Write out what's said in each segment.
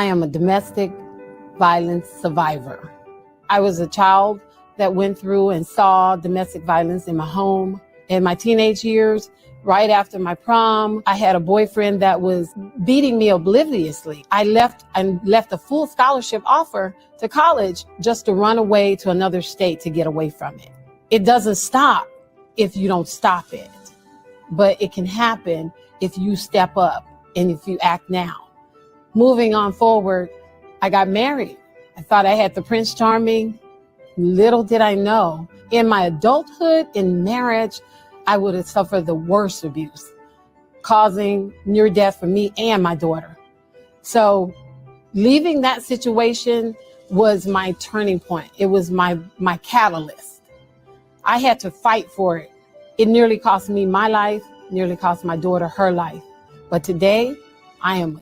I am a domestic violence survivor. I was a child that went through and saw domestic violence in my home. In my teenage years, right after my prom, I had a boyfriend that was beating me obliviously. I left a full scholarship offer to college just to run away to another state to get away from it. It doesn't stop if you don't stop it, but it can happen if you step up and if you act now. Moving on forward, I got married. I thought I had the Prince Charming. Little did I know, in my adulthood, in marriage, I would have suffered the worst abuse, causing near death for me and my daughter. So leaving that situation was my turning point. It was my catalyst. I had to fight for it. It nearly cost me my life, nearly cost my daughter her life. But today, I am.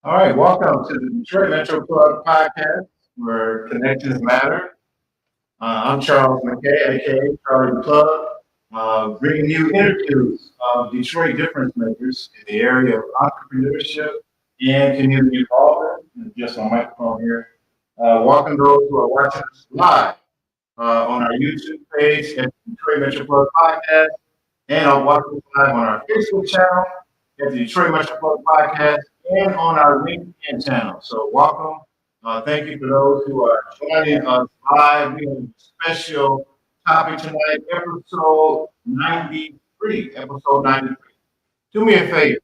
All right, welcome to the Detroit Metro Plug podcast, where connections matter. I'm Charles McKaye, aka Charlie the Plug, bringing you interviews of Detroit difference makers in the area of entrepreneurship and community involvement. And just on microphone here. Welcome those who are watching us live on our YouTube page at the Detroit Metro Plug podcast, and are watching us live on our Facebook channel at the Detroit Metro Plug podcast, and on our LinkedIn channel. So welcome. Thank you for those who are joining us live. We have a special topic tonight, episode 93. Episode 93. Do me a favor.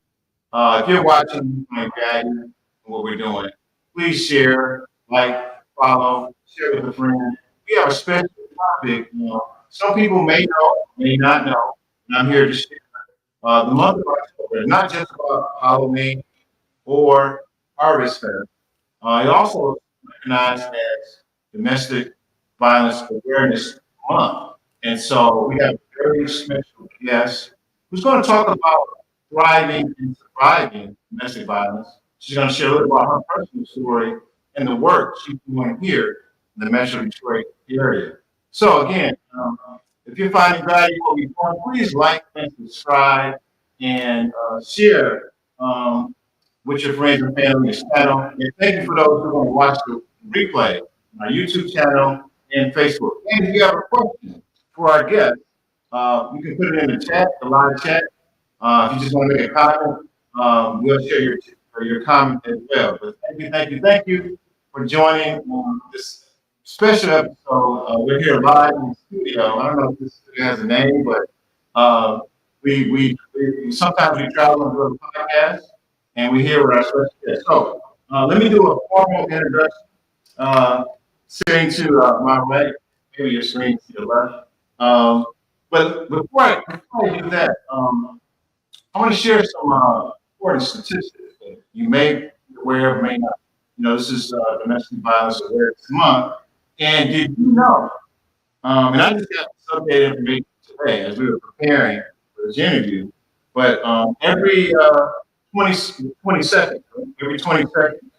If you're watching my value what we're doing, please share, like, follow, share with a friend. We have a special topic. Some people may know, may not know, and I'm here to share. The month of October is not just about Halloween or Harvest Fest. It also recognized as Domestic Violence Awareness Month. And so we have a very special guest who's going to talk about thriving and surviving domestic violence. She's going to share a little about her personal story and the work she's doing here in the Metro Detroit area. So again, if you're finding value in what we're doing, please like and subscribe and share with your friends and family on this channel. And thank you for those who are going to watch the replay on our YouTube channel and Facebook. And if you have a question for our guest, you can put it in the chat, the live chat. If you just want to make a comment, we'll share your comment as well. But thank you for joining this special episode. We're here live in the studio. I don't know if this studio has a name, but we sometimes we travel and do a podcast, and we're here with our special guest. So let me do a formal introduction. Sitting to my right, maybe your screen to your left. But before I do that, I want to share some important statistics that you may be aware of, may not. You know, this is Domestic Violence Awareness Month. And did you know, and I just got this updated information today as we were preparing for this interview, but every 20 seconds, every 20 seconds,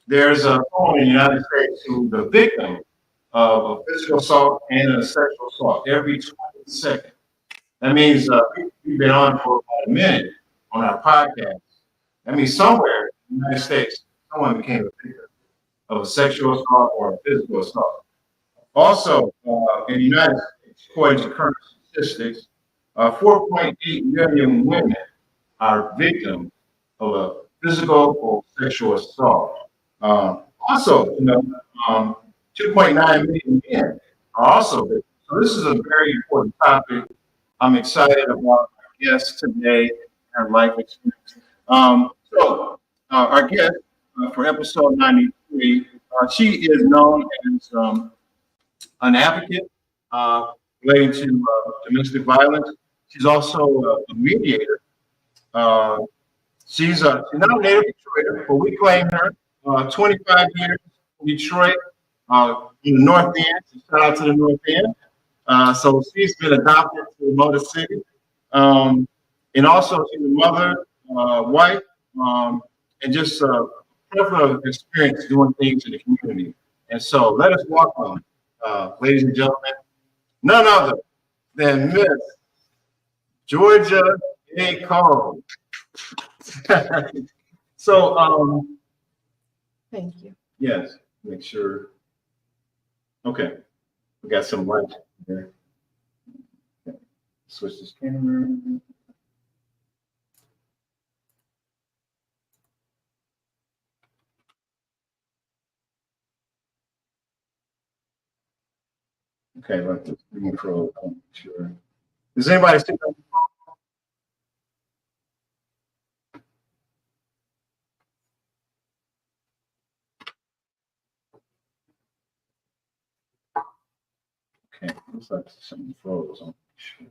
there's a phone in the United States who's the victim of a physical assault and a sexual assault every 20 seconds. That means we've been on for about a minute on our podcast. That means somewhere in the United States, someone became a victim of a sexual assault or a physical assault. Also, in the United States, according to current statistics, 4.8 million women are victims of a physical or sexual assault. Also, 2.9 million men are also victims. So this is a very important topic. I'm excited about our guest today, her life experience. So our guest for episode 93, she is known as an advocate relating to domestic violence. She's also a mediator. She's not a native Detroiter, but we claim her. 25 years in Detroit, in the North End. Shout out to the North End. So she's been adopted to Motor City. And also she's a mother, wife, and just a plethora of experience doing things in the community. And so let us welcome, ladies and gentlemen, none other than Miss Georgia A. Cole. So, Thank you. yes, make sure. Okay, we got some light here. Okay. Switch this camera. Okay, let the screen control. Sure. Does anybody see that? Okay, looks like something froze on. Sure.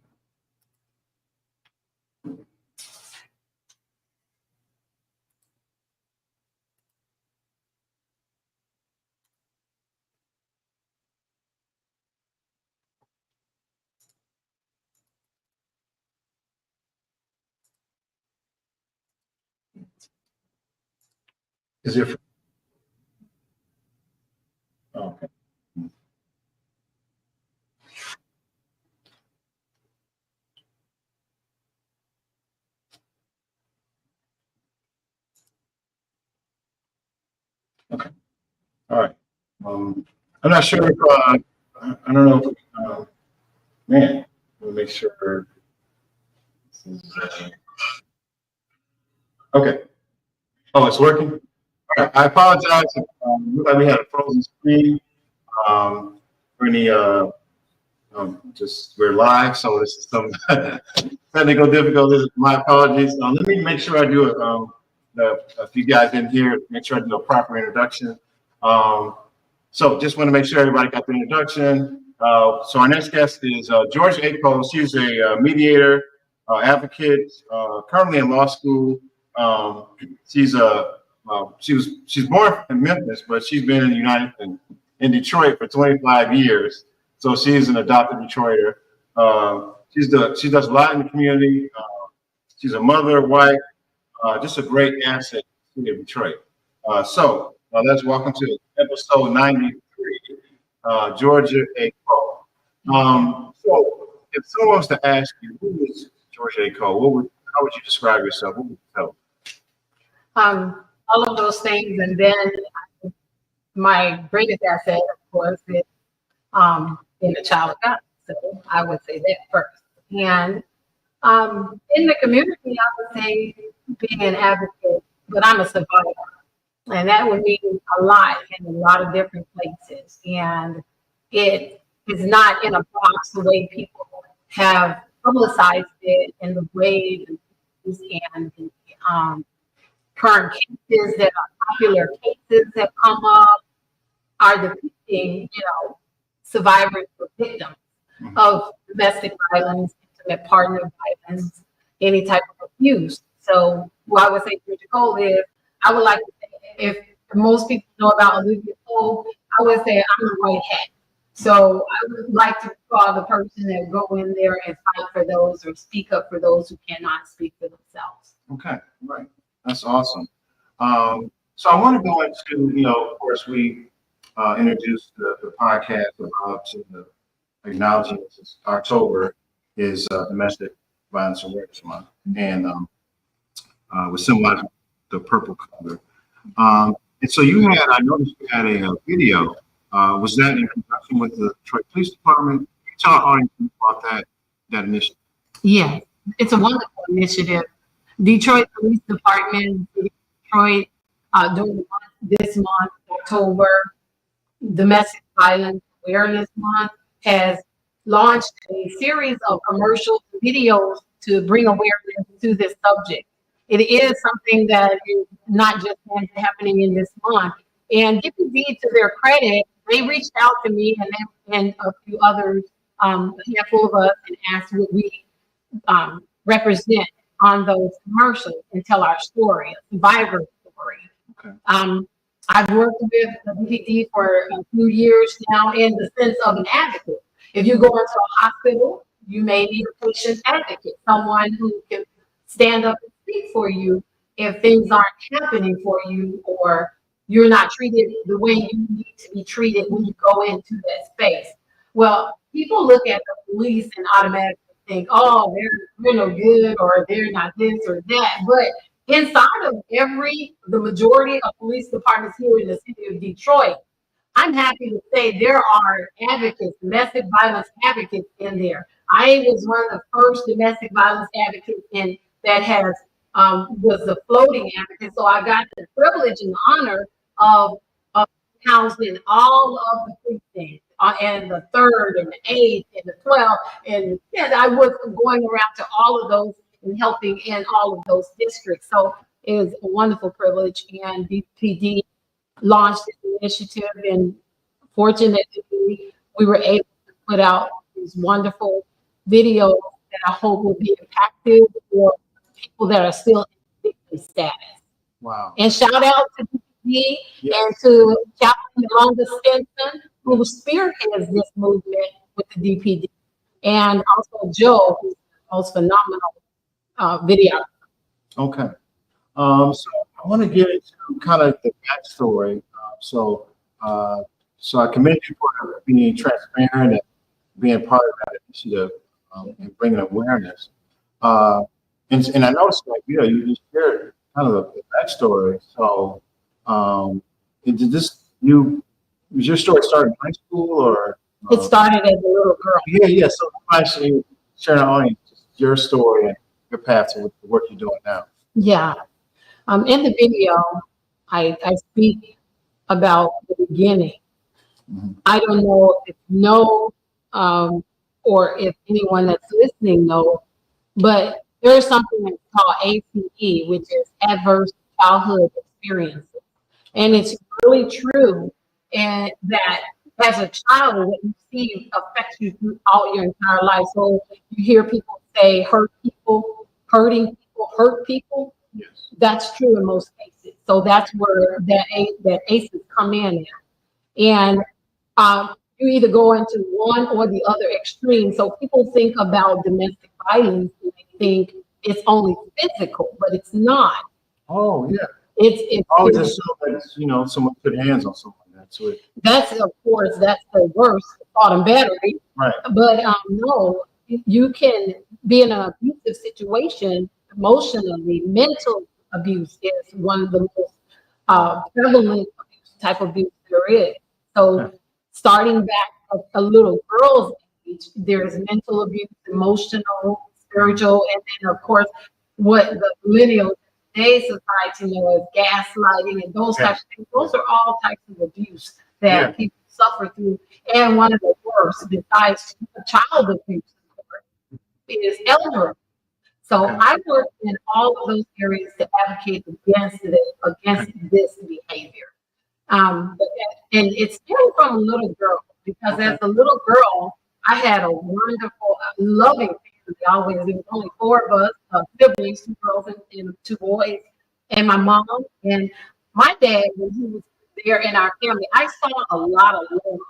Is it? Oh, okay. Okay. All right. I'm not sure if I don't know if man, we'll make sure. This is, okay. Oh, it's working. All right. I apologize. Looked like we had a frozen screen. For any just we're live, so this is some technical difficulties. My apologies. Let me make sure I do it. If you guys didn't hear, make sure I do a proper introduction. So just want to make sure everybody got the introduction. So our next guest is Georgé A. She's a mediator, advocate, currently in law school. She's she's born in Memphis, but she's been in the in Detroit for 25 years. So she's an adopted Detroiter. She does a lot in the community. She's a mother, wife, just a great asset to the city of Detroit. So let's welcome to episode 93, Georgia A. Cole. So if someone was to ask you, who is Georgia A. Cole, how would you describe yourself? What would you tell All of those things, and then my greatest asset, of course, is being a child of God. So I would say that first. And in the community, I would say being an advocate, but I'm a survivor. And that would mean a lot in a lot of different places. And it is not in a box the way people have publicized it in the way the news and the current cases that are popular cases that come up are depicting, survivors or victims of domestic violence, intimate partner violence, any type of abuse. So what I would say to Nicole is, I would like to say, if most people know about Olivia Cole, I would say I'm the right hat. So I would like to call the person that go in there and fight for those or speak up for those who cannot speak for themselves. Okay, right. That's awesome. So I want to go into, of course, we introduced the podcast about acknowledging this October is Domestic Violence Awareness Month, and with symbolizing the purple color. And so I noticed you had a video. Was that in conjunction with the Detroit Police Department? Tell our audience about that initiative. Yeah, it's a wonderful initiative. Detroit Police Department, Detroit, during this month, October, Domestic Violence Awareness Month, has launched a series of commercial videos to bring awareness to this subject. It is something that is not just happening in this month. And giving deed to their credit, they reached out to me and a few others, a handful of us, and asked what we represent on those commercials and tell our story, a survivor story. Okay. I've worked with the BPD for a few years now in the sense of an advocate. If you go into a hospital, you may need a patient advocate, someone who can stand up and speak for you if things aren't happening for you or you're not treated the way you need to be treated when you go into that space. Well, people look at the police and automatically think, oh, they're no good or they're not this or that. But inside of the majority of police departments here in the city of Detroit, I'm happy to say there are advocates, domestic violence advocates in there. I was one of the first domestic violence advocates in that has was the floating advocate. So I got the privilege and honor of housing all of the precincts and the 3rd and the 8th and the 12th. And yes, I was going around to all of those and helping in all of those districts. So it was a wonderful privilege. And BPD launched this initiative, and fortunately, we were able to put out these wonderful videos that I hope will be impactful for people that are still in victim status. Wow. And shout out to BPD and to Chaplain Yolanda Stinson, who spearheads this movement with the DPD, and also Joe, who's the most phenomenal video. Okay. So I want to get into kind of the backstory. So I commend you for being transparent and being part of that initiative and bringing awareness. And I noticed, like, you just shared kind of the backstory. So, was your story started in high school or? It started as a little girl. Yeah. So actually, sharing our audience your story and your path to the work you're doing now. Yeah. In the video, I speak about the beginning. Mm-hmm. I don't know if you know or if anyone that's listening knows, but there's something that's called ACE, which is Adverse Childhood Experiences. And it's really true, and that as a child, what you see affects you throughout your entire life. So you hear people say hurt people, hurting people, hurt people. Yes. That's true in most cases. So that's where that ACEs come in. And you either go into one or the other extreme. So people think about domestic violence and they think it's only physical, but it's not. Oh, yeah. It's always assume that, someone put hands on someone. That's, of course, that's the worst, thought and battery. Right. But no, you can be in an abusive situation emotionally. Mental abuse is one of the most prevalent type of abuse there is. So starting back a little girl's age, there's mental abuse, emotional, spiritual, and then of course what the millennials today's society know as gaslighting and those types of things. Those are all types of abuse that people suffer through. And one of the worst, besides child abuse, is elder. So I work in all of those areas to advocate against this behavior. And it stemmed from a little girl, because as a little girl, I had a wonderful, loving family. Always, there was only 4 of us, siblings, 2 girls and 2 boys, and my mom and my dad. When he was there in our family, I saw a lot of love.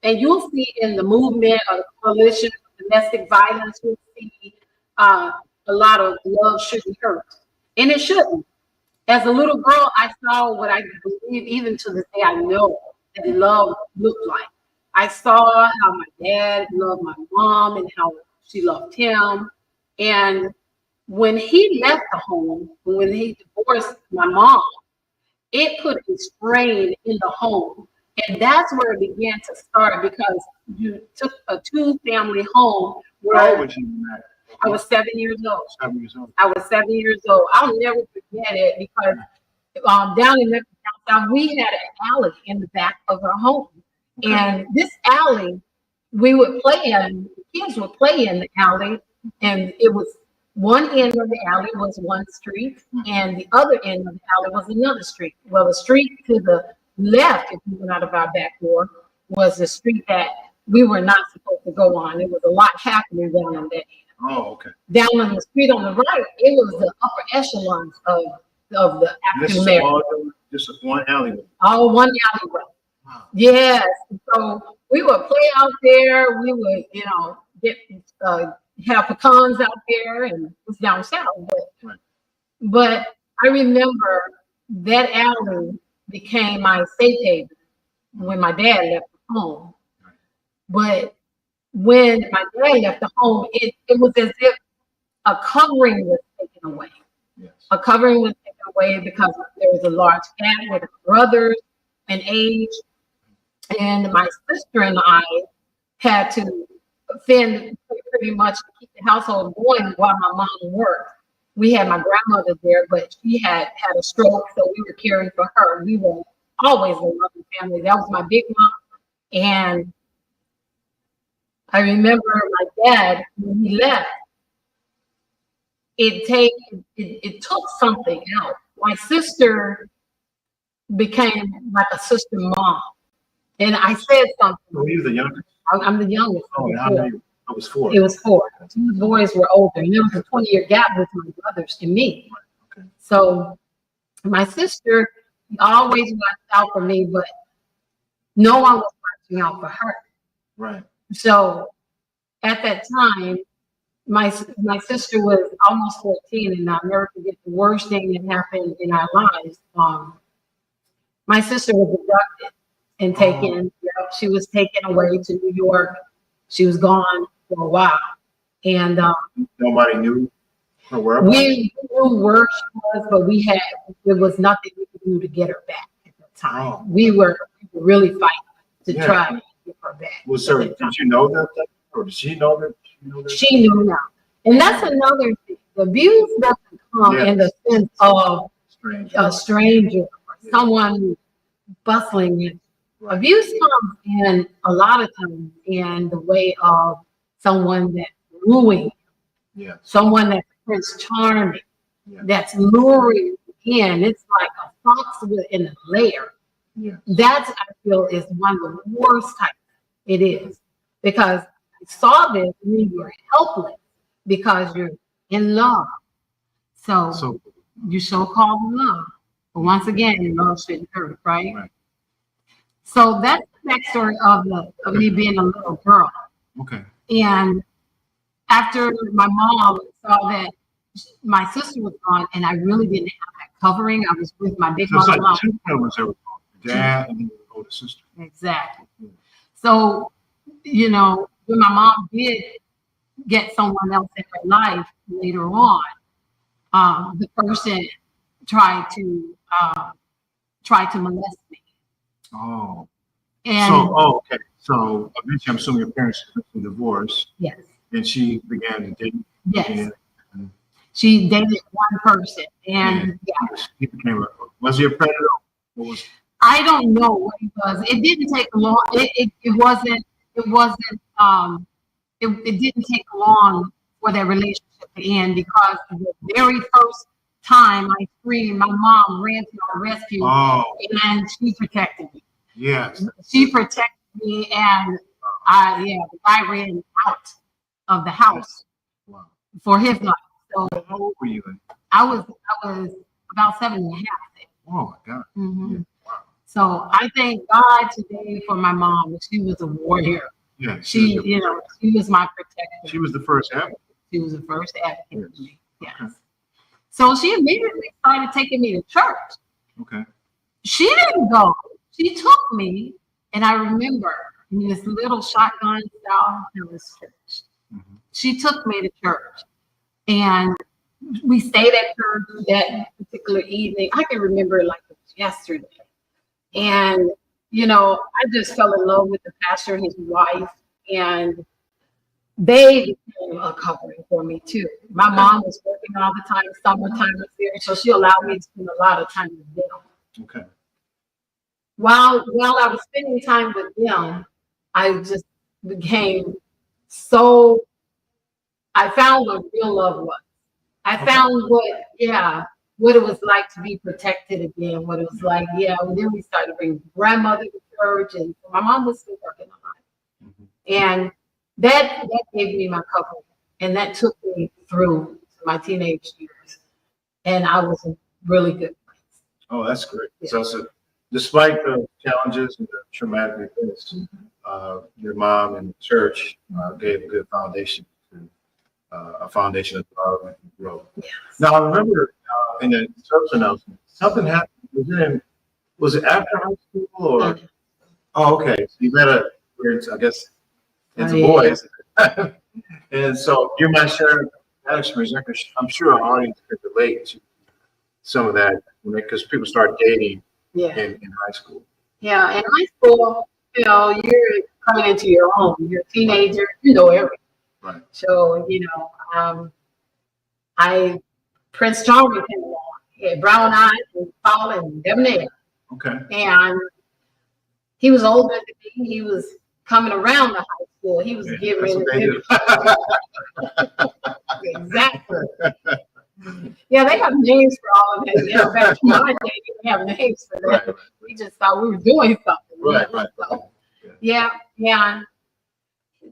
And you'll see in the movement of the coalition of domestic violence, you'll see a lot of love shouldn't hurt, and it shouldn't. As a little girl, I saw what I believe, even to this day, I know that love looked like. I saw how my dad loved my mom and how she loved him. And when he left the home, when he divorced my mom, it put a strain in the home. And that's where it began to start, because you took a 2-family home. How old was you? I was 7 years old. 7 years old. I was 7 years old. I'll never forget it, because down in Memphis, down south, we had an alley in the back of our home. Okay. And this alley, we would play in, kids would play in the alley, and it was one end of the alley was one street, and the other end of the alley was another street. Well, the street to the left, if you went out of our back door, was the street that we were not supposed to go on. There was a lot happening down on that end. Oh, okay. Down on the street on the right, it was the upper echelons of the African American. Just one alleyway. Oh, one alleyway. Wow. Yes. So we would play out there. We would, get have pecans out there, and it's down south. But I remember that alley became my safe haven when my dad left home. But when my dad left the home, it was as if a covering was taken away. Yes. A covering was taken away because there was a large gap with brothers in age. And my sister and I had to fend pretty much to keep the household going while my mom worked. We had my grandmother there, but she had a stroke, so we were caring for her. We were always a loving family. That was my big mom. And I remember my dad, when he left, it took something out. My sister became like a sister mom. And I said something. Were you the youngest? I'm the youngest. Oh, and how many? I was 4. It was 4. 2 boys were older, and there was a 20-year gap between my brothers and me. Okay. So my sister always watched out for me, but no one was watching out for her. Right. So at that time, my sister was almost 14, and I'll never forget the worst thing that happened in our lives. My sister was abducted and taken. She was taken away to New York. She was gone for a while, and nobody knew her whereabouts. we knew where she was, but there was nothing we could do to get her back at the time. Oh. We were really fighting to try to get her back. Was there? Did you know that, or did she know that? She knew now, and that's another thing. The abuse doesn't come in the sense of a stranger or someone bustling in. Right. Abuse comes in a lot of times in the way of someone that's wooing, someone that's Prince Charming, that's luring you in. It's like a fox in a lair. That I feel is one of the worst types. It is, because I saw this when you were helpless because you're in love. So you so-called love, but once again, love shouldn't hurt, right? So that's the backstory of me being a little girl. Okay. And after my mom saw that my sister was gone and I really didn't have that covering, I was with my big mother. It's like 2 parents that were gone, dad and the older sister. Exactly. So, when my mom did get someone else in her life later on, the person tried to molest me. Oh. And okay. So eventually, I'm assuming your parents divorced. Yes. And she began to date. Yes. She dated one person, and he became was he a predator? I don't know what he was. It didn't take long. It didn't take long for that relationship to end, because the very first time I screamed, my mom ran to my rescue, and she protected me. Yes. She protected me, and the guy ran out of the house for his life. So how old were you? I was about 7.5. Oh my God. Mm-hmm. Yeah. Wow. So I thank God today for my mom. She was a warrior. Yeah. She was my protector. She was the first advocate. She was the first advocate for me. Yes. Okay. So she immediately started taking me to church. Okay. She didn't go. She took me, and I remember in this little shotgun style house church. Mm-hmm. She took me to church, and we stayed at church that particular evening. I can remember it like it was yesterday. And, I just fell in love with the pastor and his wife, and they became a covering for me too. My mom was working all the time. Summertime was there, so she allowed me to spend a lot of time with them. Okay. While I was spending time with them, I just became I found what real love was. I found what it was like to be protected again, what it was like. And then we started bringing grandmother to church, and my mom was still working a lot. Mm-hmm. And that gave me my covering, and that took me through my teenage years. And I was in really good place. Oh, that's great. Yeah. So despite the challenges and the traumatic events, your mom and church gave a good foundation to a foundation of love and growth. Yes. Now, I remember in the church announcement, something happened. Was it after high school or? Oh, okay. So you met I guess into yeah. boys. And so you might share that experience. I'm sure our audience could relate to some of that because people start dating Yeah. in high school. Yeah. In high school, you're coming into your own. You're a teenager. You know everything. Right. So, Prince Charming came along. He had brown eyes and tall and debonair. Okay. And he was older than me. He was coming around the high school. He was getting That's ready what to exactly. Yeah, they have names for all of that. Yeah, back in my day, they didn't have names for that. Right. We just thought we were doing something. Right. So, yeah.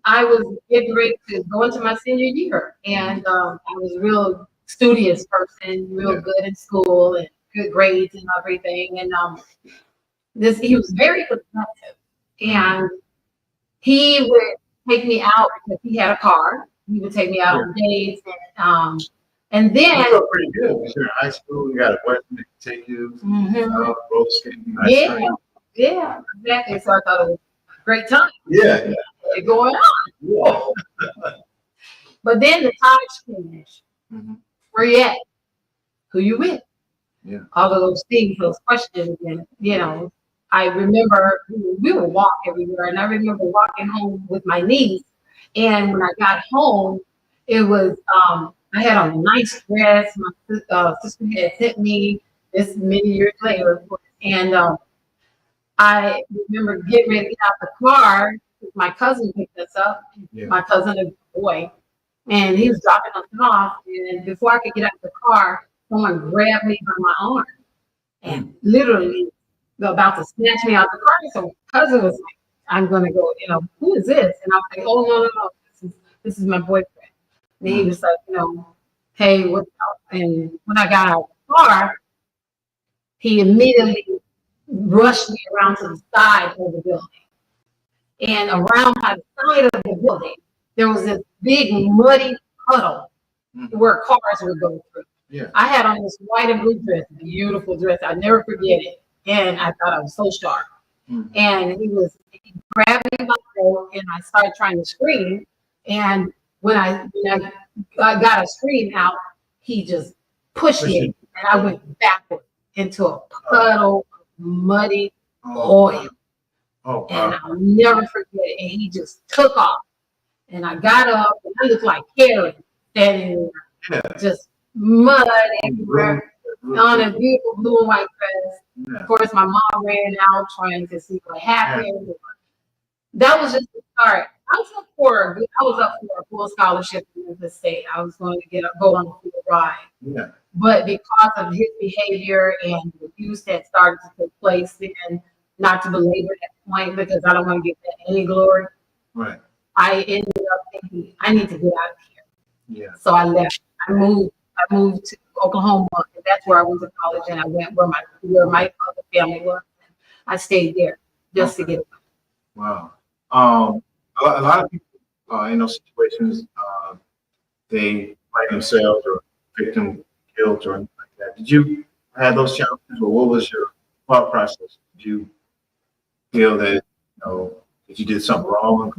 I was getting ready to go into my senior year, and I was a real studious person, real good in school and good grades and everything. And he was very productive, and he would take me out because he had a car. He would take me out on dates, and then you feel pretty good because you're in high school. You got a boyfriend that can take you roller skating. Yeah, exactly. So I thought it was a great time. Yeah. Going on. Yeah. But then the times changed. Where you at? Who you with? Yeah. All of those things, those questions, and I remember we would walk everywhere, and I remember walking home with my niece. And when I got home, it was I had on a nice dress. My sister had sent me this many years later, of course, and I remember getting ready to get out the car. My cousin picked us up. My cousin, a boy, and he was dropping us off. And before I could get out of the car, someone grabbed me by my arm and literally about to snatch me out of the car. So my cousin was like, "I'm gonna go. Who is this?" And I was like, "Oh no. This is my boyfriend." And he was like, "Hey, what's up?" And when I got out of the car, he immediately rushed me around to the side of the building. And around by the side of the building, there was this big muddy puddle where cars would go through. Yeah. I had on this white and blue dress, beautiful dress. I'll never forget it. And I thought I was so sharp. And he grabbed me by the throat, and I started trying to scream. And when I got a scream out, he just pushed me, and I went backward into a puddle of muddy oil. Oh, wow. And I'll never forget it. And he just took off. And I got up, and I looked like Karen standing there, just mud everywhere on a beautiful blue and white dress. Of course, my mom ran out trying to see what happened. That was just the start. I was up for a full scholarship in Memphis State. I was going to go on a full ride. Yeah. But because of his behavior and the abuse that started to take place then, not to belabor that point because I don't want to give that any glory. Right. I ended up thinking I need to get out of here. Yeah. So I left. I moved to Oklahoma, and that's where I went to college, and I went where my other family was. I stayed there just to get away. Wow. A lot of people in those situations, they find themselves or victim guilt or anything like that. Did you have those challenges, or what was your thought process? Did you feel that that you did something wrong?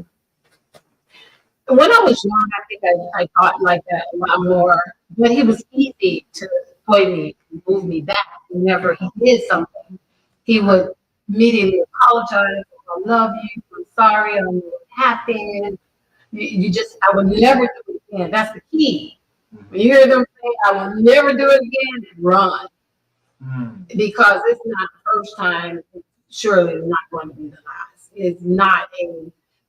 When I was young, I think I thought like that a lot more. But he was easy to sway me, move me back. Whenever he did something, he would immediately apologize. I love you. I'm sorry. I don't know what happened. I would never do it again. That's the key. When you hear them say, I will never do it again, run. Because it's not the first time. Surely it's not going to be the last. It's not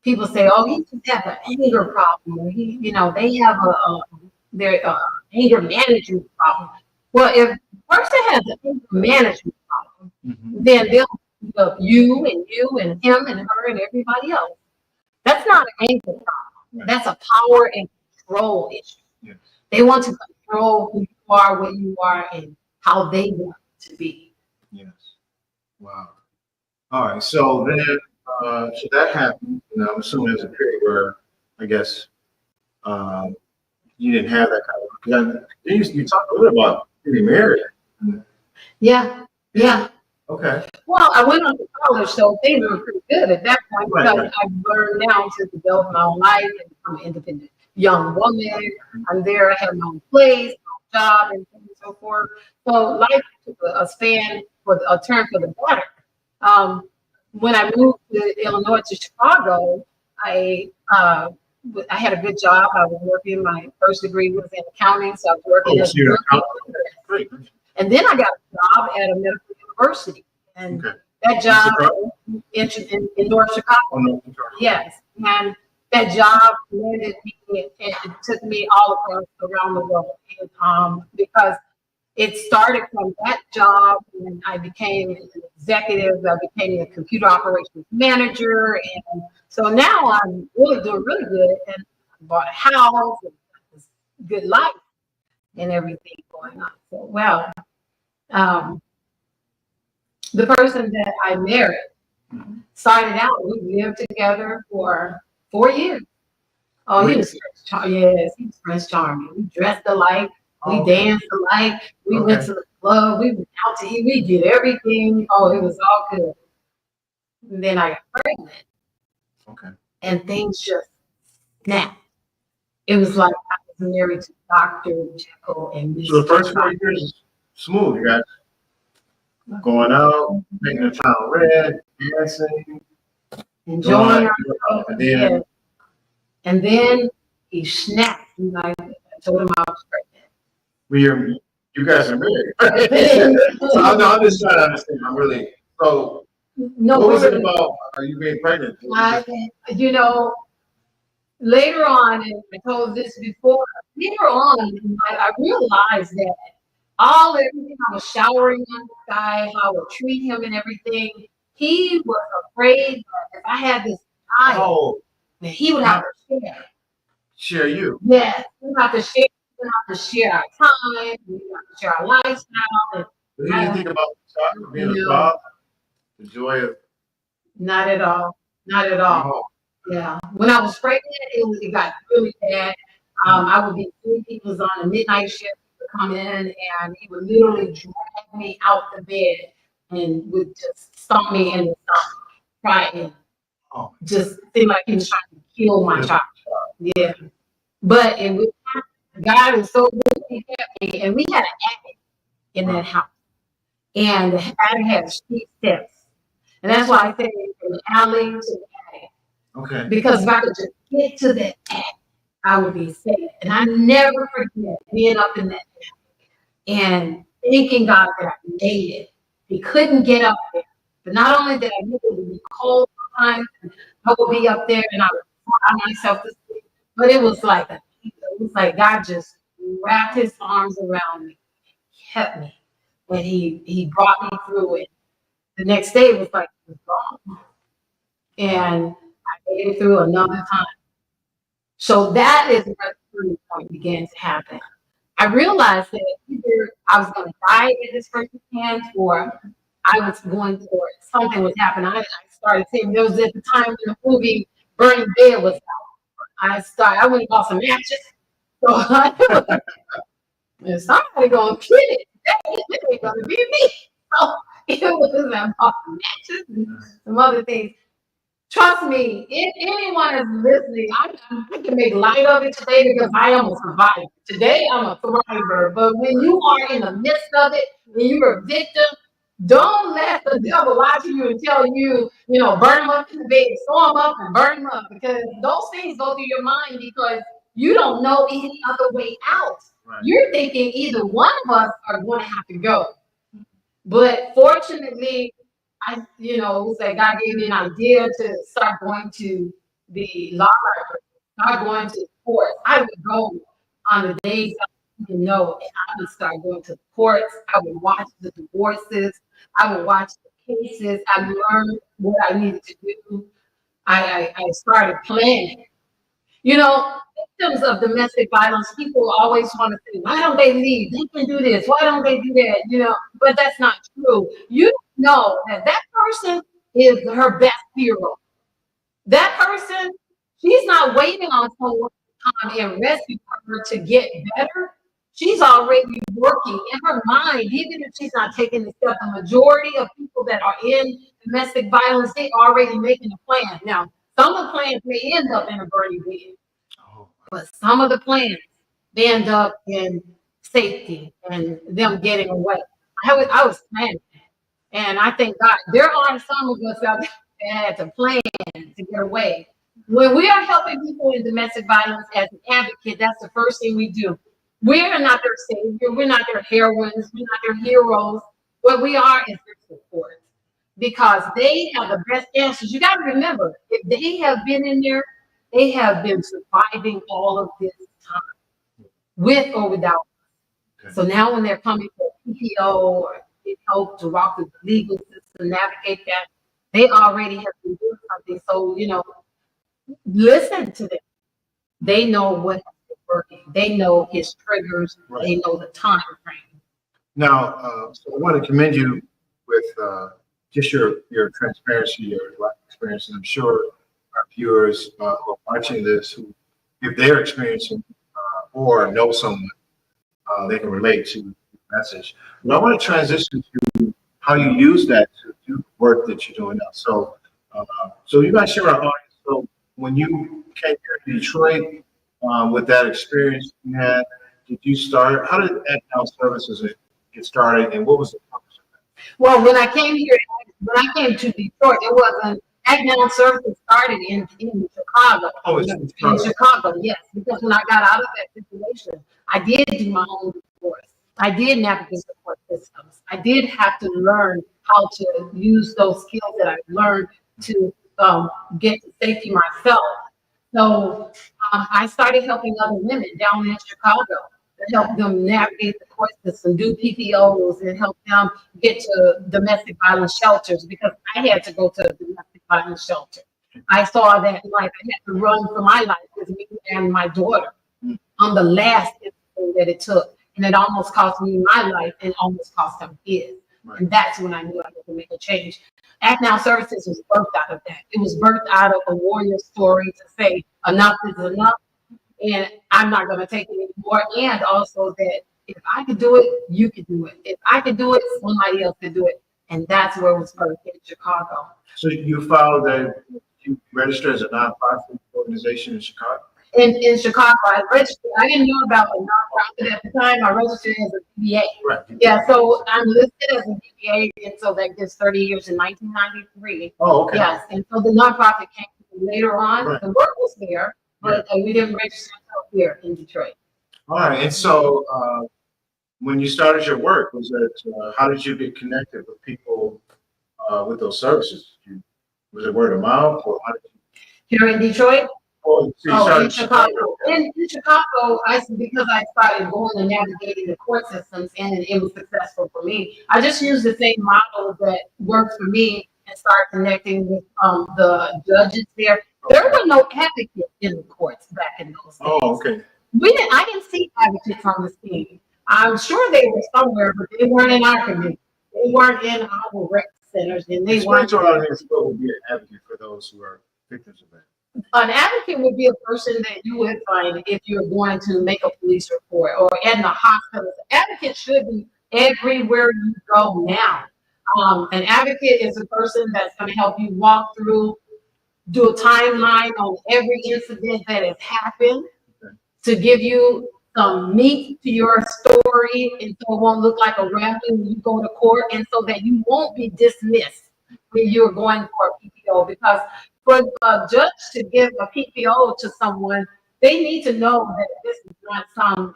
people say, oh, he just has an anger problem. Or they have their anger management problem. Well, if a person has an anger management problem, then they'll beat up you and him and her and everybody else. That's not an anger problem. That's a power and control issue. Yes. They want to control who you are, what you are, and how they want to be. Yes. Wow. All right. So then, so that happened. I'm assuming there's a period where, I guess, you didn't have that kind of. You talked a little about getting married. Yeah. Okay. Well, I went on to college, so things were pretty good at that point Right, because right. I've learned now to develop my own life and become an independent young woman. I'm there, I have my own place, my own job, and so forth. So life took a span for a turn for the better. Um, when I moved to Illinois to Chicago, I uh, I had a good job. I was working. My first degree was in accounting, so I was working Oh, as so a you're bookkeeper. great. And then I got a job at a medical university, and Okay. that job Chicago? in North Chicago. Oh, no, Chicago. Yes, and that job landed me. It took me all across around the world, and, because it started from that job, and I became an executive. I became a computer operations manager, and so now I'm really doing really good. And I bought a house, and it's good life, and everything going on. So well. Um, the person that I married started out, we lived together for 4 years. Oh, he was yes, he was Prince Charming. We dressed alike, we danced alike, we went to the club, we went out to eat, we did everything. Oh, it was all good. And then I got pregnant. Okay. And things just snapped. It was like I was married to Dr. Jekyll and Mr. So the first 4 years is smooth. You got going out, making the town red, dancing, enjoying ourselves, and then he snapped. And I told him I was pregnant. You guys are married, right? So I'm just trying to understand. I'm really so. No, what was it about? Are you being pregnant? Later on, and I told this before. Later on, I realized that everything I was showering on this guy, how I would treat him and everything, he was afraid that if I had this child, that he would have to share. Share you? Yes, we have to share. We have to share our time. We have to share our lifestyle. Did you think about being a father? The joy of? Not at all. Not at all. No. Yeah. When I was pregnant, it got really bad. I would be asleep. He was on a midnight shift. He would come in and he would literally drag me out the bed and would just stomp me in the stomach, crying. Oh. Just seemed like he was trying to kill my child. Yeah. But God is so good. He kept me, and we had an attic in that house, and the attic had street steps, and that's why I say from the alley to the attic. Okay. Because if I could just get to that attic, I would be safe. And I never forget being up in that attic and thanking God that I made it. He couldn't get up there, but not only that, I knew it would be cold sometimes, and I would be up there, and I would cry myself to sleep. But it was like God just wrapped his arms around me, kept me, and he brought me through it. The next day it was like it was gone. And I made it through another time. So that is where the turning point began to happen. I realized that either I was going to die in this person's hands or or something was happening. I started saying there was at the time when the movie Burning Bed was out. I went and bought some matches. So somebody gonna kill it. It ain't gonna be me. So it was I bought some matches and some other things. Trust me, if anyone is listening, I can make light of it today because I am a survivor. Today I'm a thriver. But when you are in the midst of it, when you're a victim, don't let the devil lie to you and tell you, burn them up in the bed, throw them up and burn them up, because those things go through your mind because you don't know any other way out. Right. You're thinking either one of us are going to have to go. But fortunately, it was like God gave me an idea to start going to the law library, start going to court. I would go on the days I didn't know, and I would start going to the courts. I would watch the divorces. I would watch the cases. I learned what I needed to do. I started planning. Victims of domestic violence, people always want to say, why don't they leave? They can do this. Why don't they do that? But that's not true. You know that person is her best hero. That person, she's not waiting on someone to come and rescue her to get better. She's already working in her mind, even if she's not taking the step. The majority of people people that are in domestic violence, they already making a plan. Now, some of the plans may end up in a burning bed, but some of the plans, they end up in safety and them getting away. I was planning, and I thank God there are some of us out there that had to plan to get away. When we are helping people in domestic violence as an advocate, that's the first thing we do. We're not their savior, we're not their heroines, we're not their heroes. What we are is their support because they have the best answers. You got to remember, if they have been in there, they have been surviving all of this time, with or without. Okay. So now when they're coming for PPO or help to walk through the legal system, navigate that, they already have been doing something. So, listen to them. They know what is working. They know his triggers. Right. They know the time frame. Now, so I want to commend you with just your transparency, your life experience, and I'm sure our viewers who are watching this, who if they're experiencing or know someone, they can relate to the message. But I want to transition to how you use that to do the work that you're doing now. So, so you guys share our audience. So when you came here to Detroit with that experience you had, did you start? How did Act Now Services get started, and what was the purpose of that? Well, when I came to Detroit, it wasn't Act Now Services started in Chicago. Oh, it's in Chicago, yes. Because when I got out of that situation, I did do my own divorce. I did navigate support systems. I did have to learn how to use those skills that I learned to get to safety myself. So I started helping other women down in Chicago to help them navigate the court system, do PPOs, and help them get to domestic violence shelters because I had to go to a domestic violence shelter. I saw that life. I had to run for my life with me and my daughter on the last incident that it took. And it almost cost me my life and almost cost him his. Right. And that's when I knew I had to make a change. Act Now Services was birthed out of that. It was birthed out of a warrior story to say enough is enough and I'm not going to take it anymore. And also that if I could do it, you could do it. If I could do it, somebody else could do it. And that's where it was birthed in Chicago. So you followed that, you registered as a nonprofit organization in Chicago? In Chicago, I registered. I didn't know about a nonprofit at the time. I registered as a DBA. Right. Yeah, so I'm listed as a DBA, and so that gives 30 years in 1993. Oh, okay. Yes, and so the nonprofit came later on. Right. The work was there, but we didn't register until here in Detroit. All right, and so when you started your work, was it how did you get connected with people with those services? Was it word of mouth, or how did you? Here in Detroit? Oh, in Chicago. In Chicago, because I started going and navigating the court systems, and it was successful for me. I just used the same model that worked for me and started connecting with the judges there. There were no advocates in the courts back in those days. Oh, okay. I didn't see advocates on the scene. I'm sure they were somewhere, but they weren't in our community. They weren't in our rec centers, and they Explain weren't. to our audience what would be an advocate for those who are victims of that. An advocate would be a person that you would find if you're going to make a police report or in the hospital. An advocate should be everywhere you go now. An advocate is a person that's going to help you walk through, do a timeline on every incident that has happened to give you some meat to your story, and so it won't look like a rambling when you go to court, and so that you won't be dismissed when you're going for a PPO. Because for a judge to give a PPO to someone, they need to know that this is not some,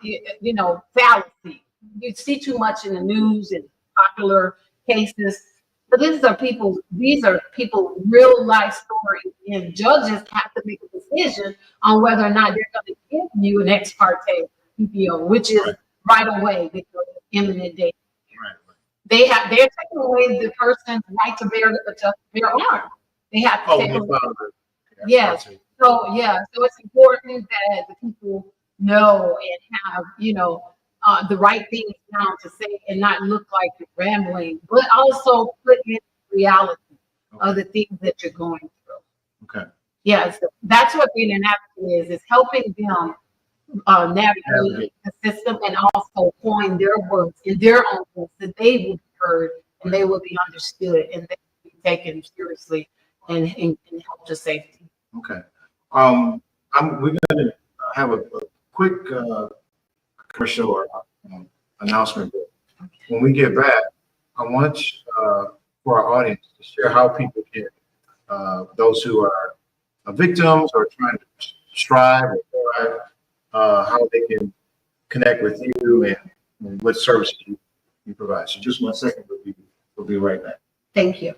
fallacy. You see too much in the news and popular cases. But these are people's real life stories, and judges have to make a decision on whether or not they're going to give you an ex parte PPO, which is right away because of imminent danger. They're taking away the person's right to bear arms. They have to take away. Yes. So it's important that the people know and have, the right things down to say and not look like you're rambling, but also put in reality of the things that you're going through. Okay. Yes, that's what being an advocate is helping them navigate the system and also coin their words in their own words that they will be heard and they will be understood and they will be taken seriously and help to safety. Okay. We're going to have a quick commercial or announcement. When we get back, I want for our audience to share how people can, those who are victims or trying to strive or thrive, how they can connect with you and what services you provide. So just 1 second, we'll be right back. Thank you.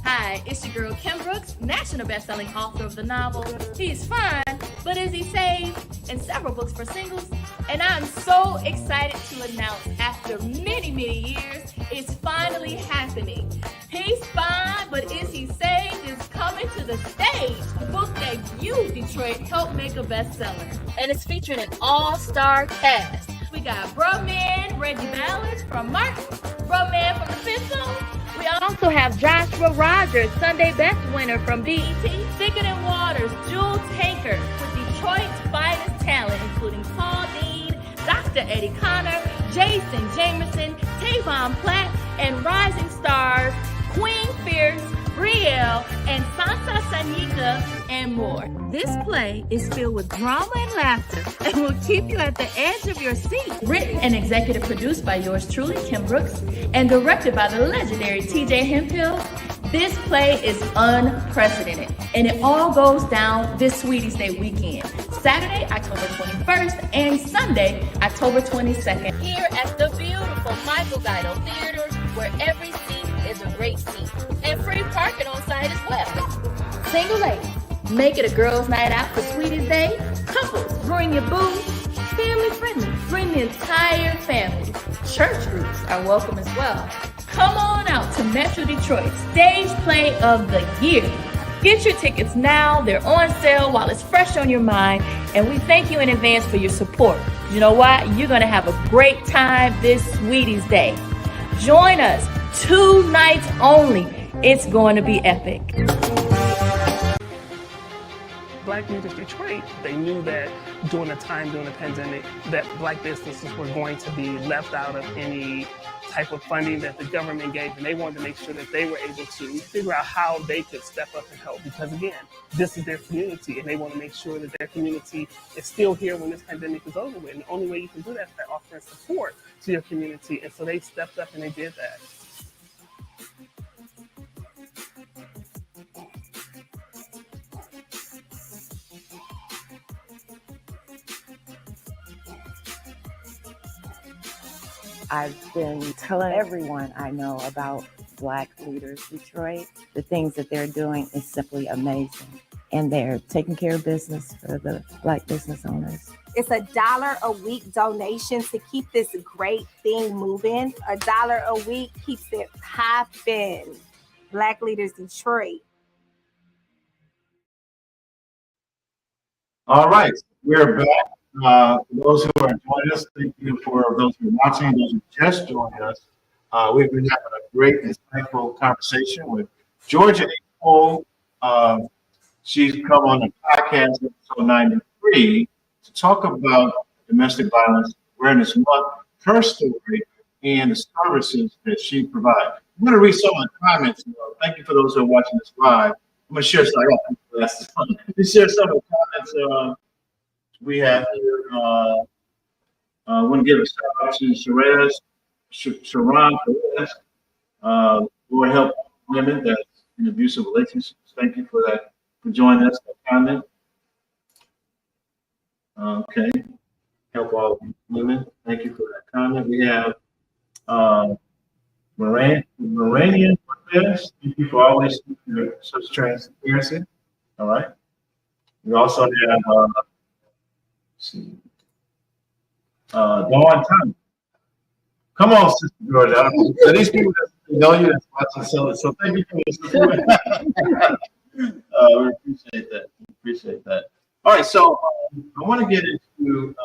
Hi, it's your girl Kim Brooks, national best-selling author of the novel He's Fine, But Is He Saved? And several books for singles. And I'm so excited to announce after many, many years, it's finally happening. He's Fine, But Is He Saved is coming to the stage. The book that you, Detroit, helped make a bestseller. And it's featuring an all-star cast. We got Bruh-Man, Reggie Ballard from Mark, Bruh-Man from the Fifth Zone. We also have Joshua Rogers, Sunday Best winner from BET, Thicker Than Waters, Jewel Taker, with Detroit's finest talent, including Paul Dean, Dr. Eddie Connor, Jason Jamerson, Tavon Platt, and rising stars Queen Fierce, Brielle, and Sansa Sanika, and more. This play is filled with drama and laughter and will keep you at the edge of your seat. Written and executive produced by yours truly, Kim Brooks, and directed by the legendary TJ Hemphill, this play is unprecedented, and it all goes down this Sweeties Day weekend, Saturday, October 21st, and Sunday, October 22nd, here at the beautiful Michael Guido Theater, where every seat is a great seat, and free parking on site as well. Single ladies, make it a girls' night out for Sweeties Day. Couples, bring your boo. Family friendly, bring the entire family. Church groups are welcome as well. Come on out to Metro Detroit, stage play of the year. Get your tickets now. They're on sale while it's fresh on your mind. And we thank you in advance for your support. You know what? You're going to have a great time this Sweeties Day. Join us 2 nights only. It's going to be epic. Black Leaders Detroit, they knew that during the pandemic, that Black businesses were going to be left out of any type of funding that the government gave, and they wanted to make sure that they were able to figure out how they could step up and help, because again, this is their community, and they want to make sure that their community is still here when this pandemic is over with, and the only way you can do that is by offering support to your community, and so they stepped up and they did that. I've been telling everyone I know about Black Leaders Detroit. The things that they're doing is simply amazing. And they're taking care of business for the Black business owners. It's $1 a week donation to keep this great thing moving. $1 a week keeps it popping. Black Leaders Detroit. All right, we're back. Those who are joining us, thank you for those who are watching, those who just joined us. We've been having a great, insightful conversation with Georgé. She's come on the podcast, episode 93, to talk about Domestic Violence Awareness Month, her story, and the services that she provides. I'm going to read some of the comments. Thank you for those who are watching this live. I'm going to share some. Share some of the comments we have here. I want to give a shout out to Sharon Perez, Lord help women that's in abusive relationships. Thank you for that, for joining us. That comment. Okay, help all women. Thank you for that comment. We have Moranian Cortez. Thank you for always such transparency. All right. We also have Dawn Thomas. Come on, Sister Georgia. So these people that know you that's watching, so thank you for this support. We appreciate that. All right, so I want to get into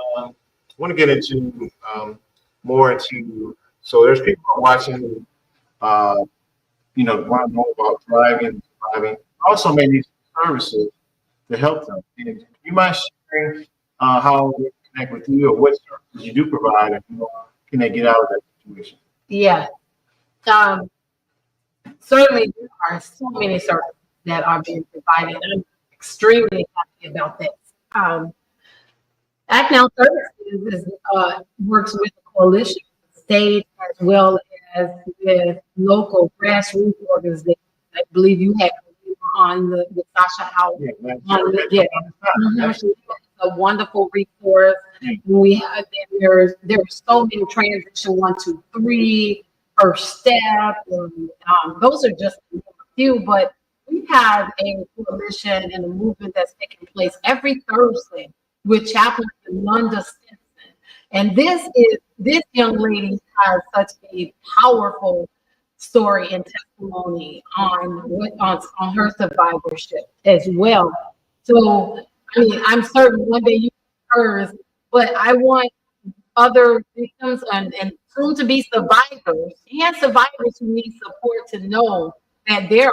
more into. So there's people watching, want to know about thriving. Also may need services to help them. And you mind sharing how they connect with you or what services you do provide, and can they get out of that situation? Yeah. Certainly, there are so many services that are being provided. I'm extremely happy about this. Act Now Services works with the coalition, state, as well as with local grassroots organizations. I believe you had on the with Sasha Howard. Yeah, She's a wonderful resource. We have there's so many transition 1, 2, 3, first step. And, those are just a few, but we have a coalition and a movement that's taking place every Thursday with Chaplain Yolanda Stinson. And this young lady has such a powerful story and testimony on her survivorship as well. So I mean, I'm certain one day you hers, but I want other victims and soon to be survivors and survivors who need support to know that there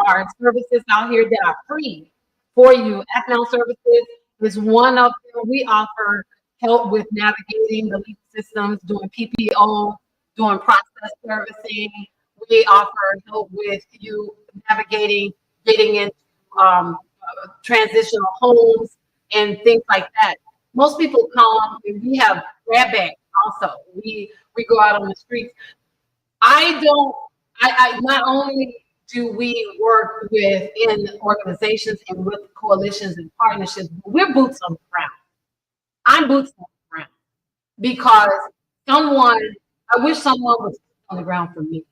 are services out here that are free for you. Act Now Services is one of them. We offer help with navigating the legal systems, doing PPO, doing process servicing. We offer help with you navigating, getting into transitional homes and things like that. Most people come and we have grab bags also. We go out on the streets. I not only do we work within organizations and with coalitions and partnerships, but we're boots on the ground. I'm boots on the ground because I wish someone was on the ground for me.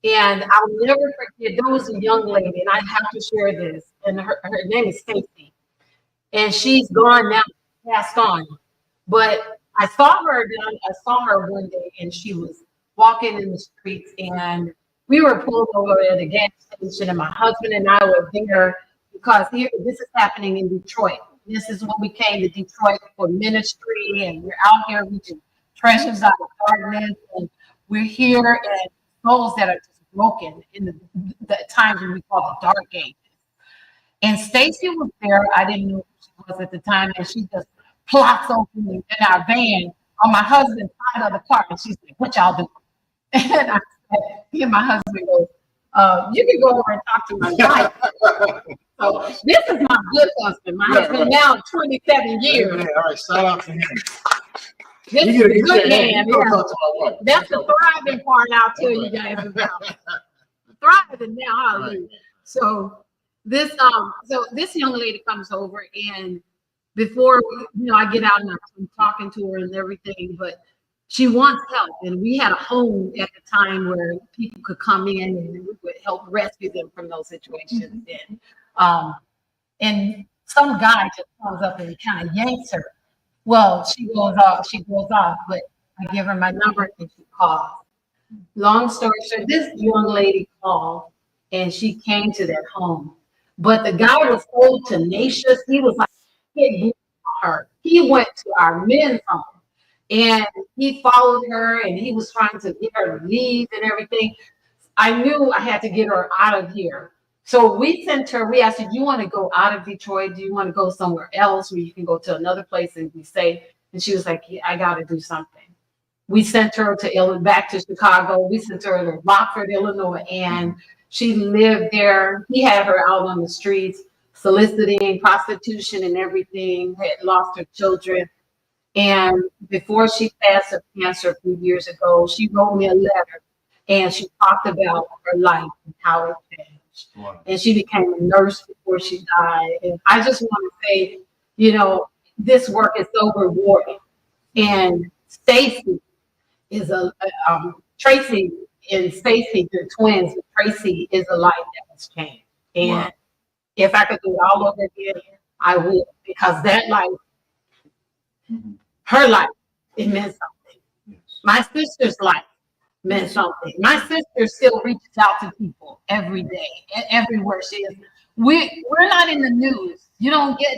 And I'll never forget, there was a young lady, and I have to share this, and her name is Stacy. And she's gone now, passed on. But I saw her one day, and she was walking in the streets, and we were pulled over at a gas station, and my husband and I were there because this is happening in Detroit. This is when we came to Detroit for ministry, and we're out here reaching treasures out of darkness, and we're here, and souls that are just broken in the times when we call the dark ages. And Stacy was there. I didn't know who she was at the time, and she just plops open in our van on my husband's side of the car, and she's like, "What y'all doing?" And I said, and my husband goes, "You can go over and talk to my wife." So this is my good husband. My husband now 27 years. All right, shout out to him. This is a good man. Yeah. That's the thriving part I'll tell you guys about. Thriving now, hallelujah. So this young lady comes over, and before I get out and I'm talking to her and everything, but she wants help. And we had a home at the time where people could come in and we would help rescue them from those situations. And some guy just comes up and kind of yanks her. Well, she goes off, but I give her my number and she calls. Long story short, this young lady called and she came to that home. But the guy was so tenacious, he was like, her. He went to our men's home and he followed her and he was trying to get her to leave and everything. I knew I had to get her out of here. So we asked her, do you want to go out of Detroit? Do you want to go somewhere else where you can go to another place and be safe? And she was like, yeah, I got to do something. We sent her back to Chicago. We sent her to Rockford, Illinois, and she lived there. He had her out on the streets, soliciting, prostitution and everything, had lost her children. And before she passed of cancer a few years ago, she wrote me a letter and she talked about her life and how it changed. Wow. And she became a nurse before she died. And I just want to say, this work is so rewarding. And Stacy is Tracy and Stacy, the twins, Tracy is a life that was changed. And wow. If I could do it all over again, I would, because that life, her life, it meant something. Yes. My sister's life meant something. My sister still reaches out to people every day, everywhere she is. We're not in the news. You don't get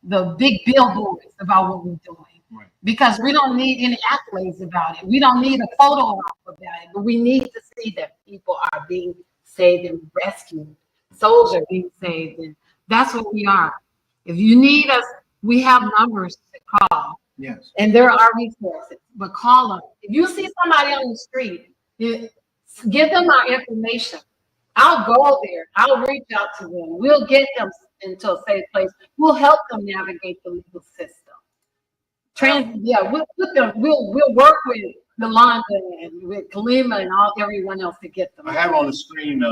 the big billboards about what we're doing. Right. Because we don't need any accolades about it. We don't need a photo op about it, but we need to see that people are being saved and rescued. Souls are being saved, and that's what we are. If you need us, we have numbers to call. Yes. And there are resources, but call them. If you see somebody on the street, give them our information. I'll go there. I'll reach out to them. We'll get them into a safe place. We'll help them navigate the legal system. We'll put them. We'll work with Yolanda and with Kalima and everyone else to get them. I have on the screen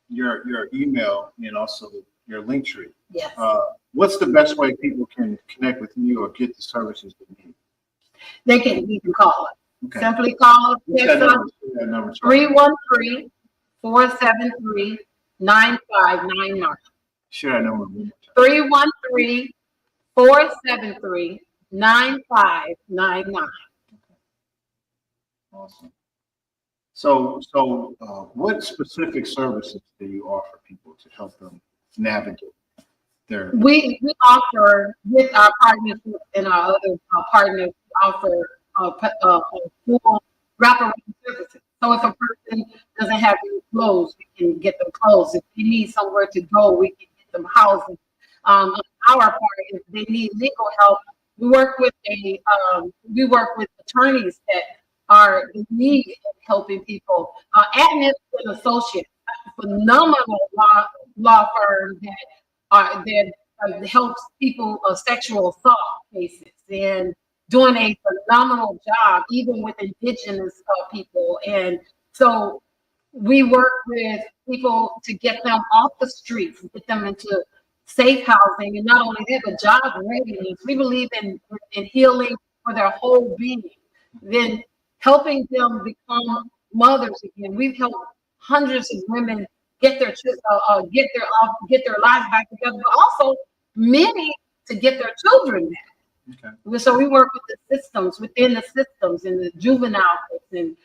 your email and also your link tree. Yes. What's the best way people can connect with you or get the services they need? You can call us. Okay. Simply call us. What's that number? 313-473-9599. Share that number. 313-473-9599. Awesome. So, what specific services do you offer people to help them navigate their? We offer, with our partnership and our other partners, offer full wraparound services. So if a person doesn't have any clothes, we can get them clothes. If they need somewhere to go, we can get them housing. On our part, if they need legal help, we work with attorneys that are in need of helping people. Agnes and Associates, a phenomenal law firm that helps people sexual assault cases and doing a phenomenal job, even with indigenous people. And so we work with people to get them off the streets, get them into safe housing, and not only that, but job readiness. We believe in healing for their whole being, then helping them become mothers again. We've helped hundreds of women get their lives back together, but also many to get their children back. Okay. So we work with the systems, within the systems, and the juvenile courts, and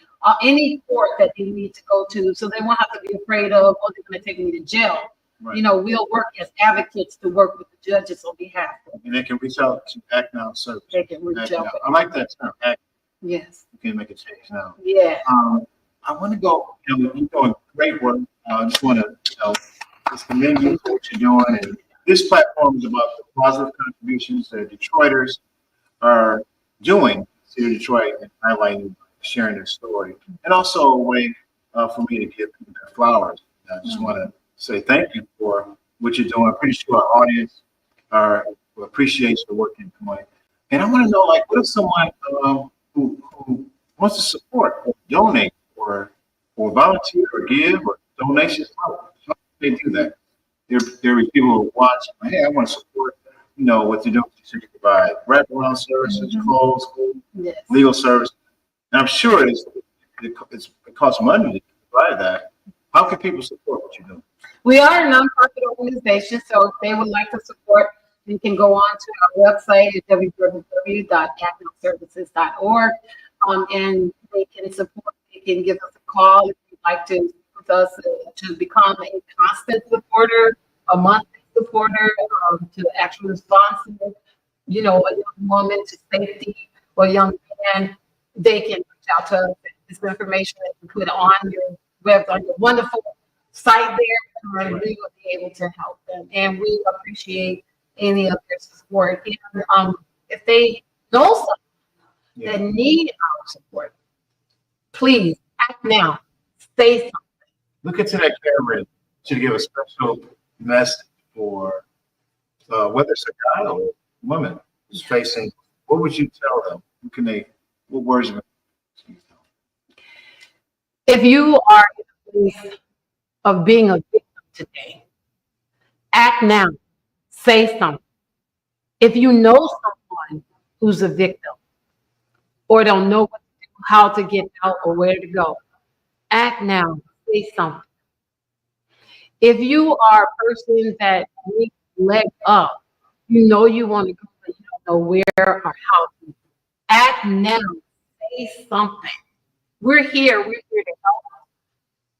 any court that they need to go to, so they won't have to be afraid of, oh, they're going to take me to jail. Right. We'll work as advocates to work with the judges on behalf of them. And they can reach out to Act Now Service. They can reach out. I like that term, Act. Yes. You can make a change now. Yeah. I want to go, you're doing great work. I just want to, just commend you for what you're doing. And this platform is about the positive contributions that Detroiters are doing to Detroit and highlighting, sharing their story, and also a way for me to give them their flowers. I just want to say thank you for what you're doing. I'm pretty sure our audience appreciates the work you're doing. And I want to know, like, what if someone who wants to support, or donate, or volunteer, or give, or donations? How do they do that? There are people who watch, hey, I want to support, what they're doing to provide wraparound services, clothes, food, yes, legal services. And I'm sure it costs money to provide that. How can people support what you're doing? We are a nonprofit organization, so if they would like to support, you can go on to our website at www.actnowservices.org, and they can support. They can give us a call if you'd like to with us to become a constant supporter, a monthly supporter, to actually respond to, a young woman to safety, or a young man. They can reach out to us. This information that you put on your on your wonderful site there, and we will be able to help them. And we appreciate any of their support. And if they know someone that need our support, please act now. Say something. Look into that camera to give a special message for whether it's a guy or a woman who's facing. What would you tell them? What words would you tell them? If you are in a place of being a victim today, act now. Say something. If you know someone who's a victim or don't know what to do, how to get out or where to go, act now. Say something. If you are a person that needs a leg up, you want to go, but you don't know where or how to, act now. Say something. We're here to help.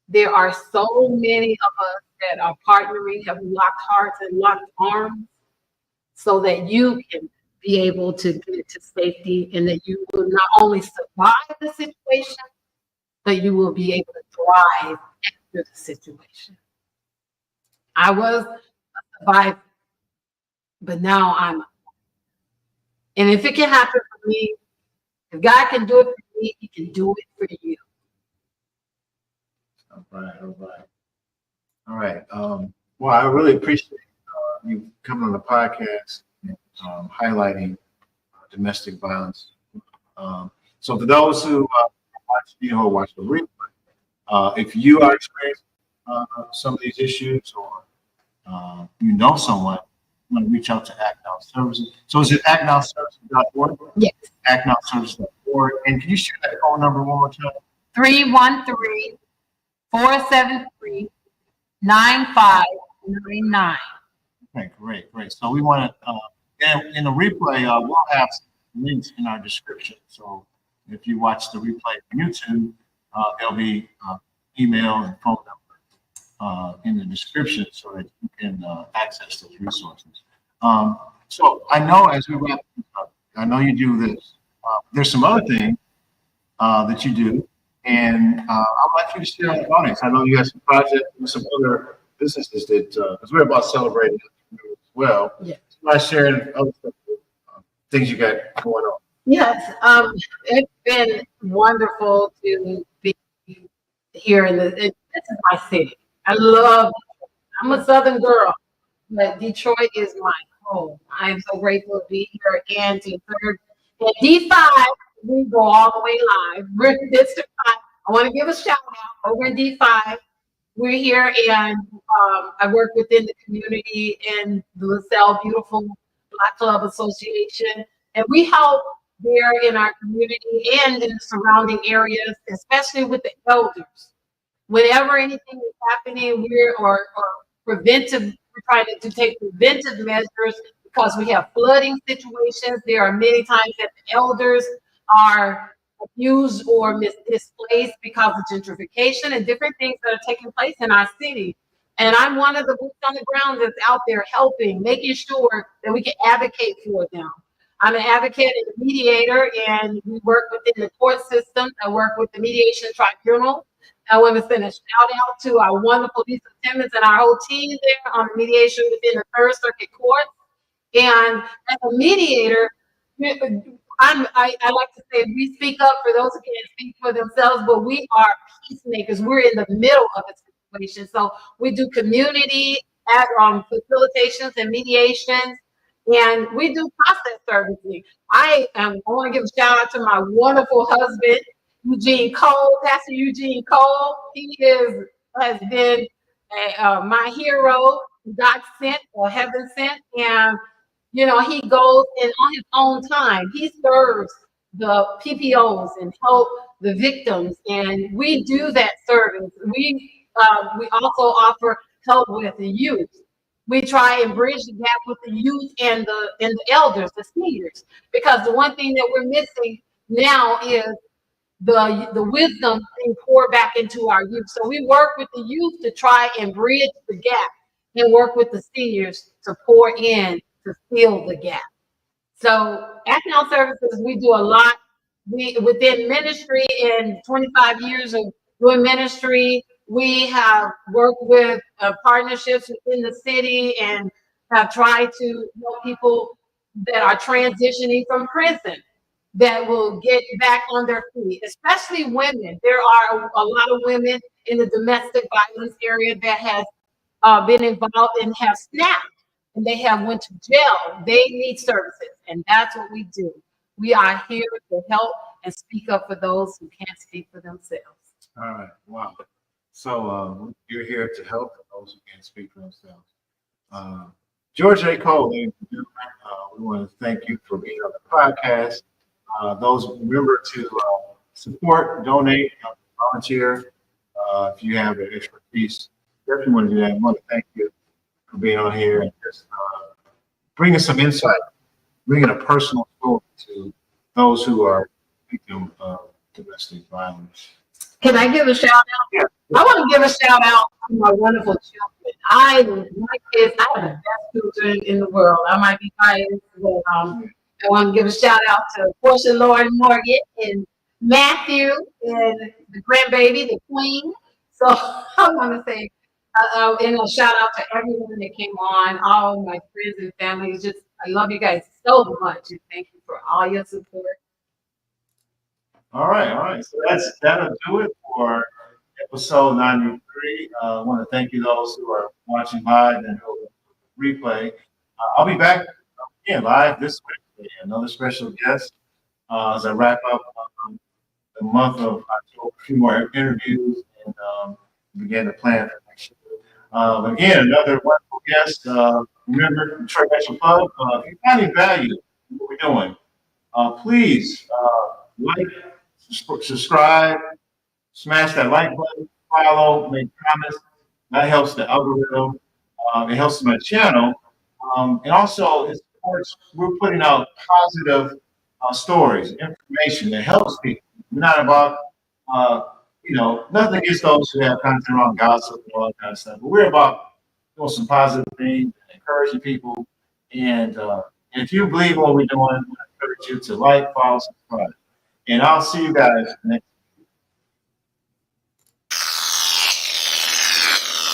There are so many of us that are partnering, have locked hearts and locked arms, so that you can be able to get to safety, and that you will not only survive the situation, but you will be able to thrive after the situation. I was a survivor. but now and if it can happen for me, if God can do it for me, he can do it for you. All right, all right. All right. Well, I really appreciate you coming on the podcast and highlighting domestic violence. So for those who watch the replay, if you are experiencing some of these issues, or you know someone, you want to reach out to Act Now Services. So is it actnowservices.org? Yes. actnowservices.org. And can you share that phone number one more time? 313-473-9599. Okay, great. So we want to, in the replay, we'll have links in our description. So if you watch the replay on YouTube, there'll be email and phone number in the description so that you can access those resources. So I know as we wrap this up, I know you do this. There's some other things that you do, and I'd like you to share on the audience. I know you have some projects with some other businesses that, because we're about celebrating as well. Yeah. So I sharing other stuff, things you got going on. Yes, it's been wonderful to be here this is my city. I'm a Southern girl, but Detroit is my home. I am so grateful to be here and to serve at D5. We go all the way live. We're in District 5. I want to give a shout out over in D5. We're here, and I work within the community in the LaSalle Beautiful Black Club Association, and we help there in our community and in the surrounding areas, especially with the elders. Whenever anything is happening, we're trying to take preventive measures because we have flooding situations. There are many times that the elders are abused or displaced because of gentrification and different things that are taking place in our city. And I'm one of the boots on the ground that's out there helping, making sure that we can advocate for them. I'm an advocate and a mediator, and we work within the court system. I work with the mediation tribunal. I want to send a shout out to our wonderful Lisa Timmons and our whole team there on mediation within the Third Circuit Court. And as a mediator, I like to say we speak up for those who can't speak for themselves, but we are peacemakers. We're in the middle of a situation. So we do community facilitations and mediations, and we do process servicing. I want to give a shout out to my wonderful husband, Eugene Cole, Pastor Eugene Cole. He has been my hero, God sent or heaven sent, and he goes and on his own time, he serves the PPOs and help the victims, and we do that service. We also offer help with the youth. We try and bridge the gap with the youth and the elders, the seniors, because the one thing that we're missing now is the wisdom being poured back into our youth. So we work with the youth to try and bridge the gap, and work with the seniors to pour in to fill the gap. So at Now Services, we do a lot. Within ministry, in 25 years of doing ministry, we have worked with partnerships within the city and have tried to help people that are transitioning from prison that will get back on their feet, especially women. There are a lot of women in the domestic violence area that has been involved and have snapped, and they have went to jail. They need services, and that's what we do. We are here to help and speak up for those who can't speak for themselves. All right, wow. So you're here to help those who can't speak for themselves. Georgé Cole, ladies and gentlemen, we want to thank you for being on the podcast. Those remember to support, donate, volunteer. If you have an expertise, definitely want to do that. I want to thank you for being on here and just bringing some insight, bringing a personal story to those who are victims of domestic violence. Can I give a shout out? Yeah. I want to give a shout out to my wonderful children. My kids, I have the best children in the world. I might be biased, but I want to give a shout out to Portia, Lauren, Morgan, and Matthew, and the grandbaby, the queen. So I want to say And a shout out to everyone that came on, all my friends and family. It's just, I love you guys so much, and thank you for all your support. All right, all right. So that'll do it for episode 93. I want to thank you those who are watching live and who will replay. I'll be back again live this week with another special guest as I wrap up the month of October. A few more interviews and begin to plan for next year. Again, another wonderful guest. Remember, Detroit Metro Pub. If you find any value in what we're doing, please like, subscribe, smash that like button, follow, make comments. That helps the algorithm. It helps my channel. And also, it supports, we're putting out positive stories, information that helps people. We're not about, nothing against those who have content around gossip and all that kind of stuff. But we're about doing some positive things, encouraging people. And if you believe what we're doing, I encourage you to like, follow, subscribe. And I'll see you guys next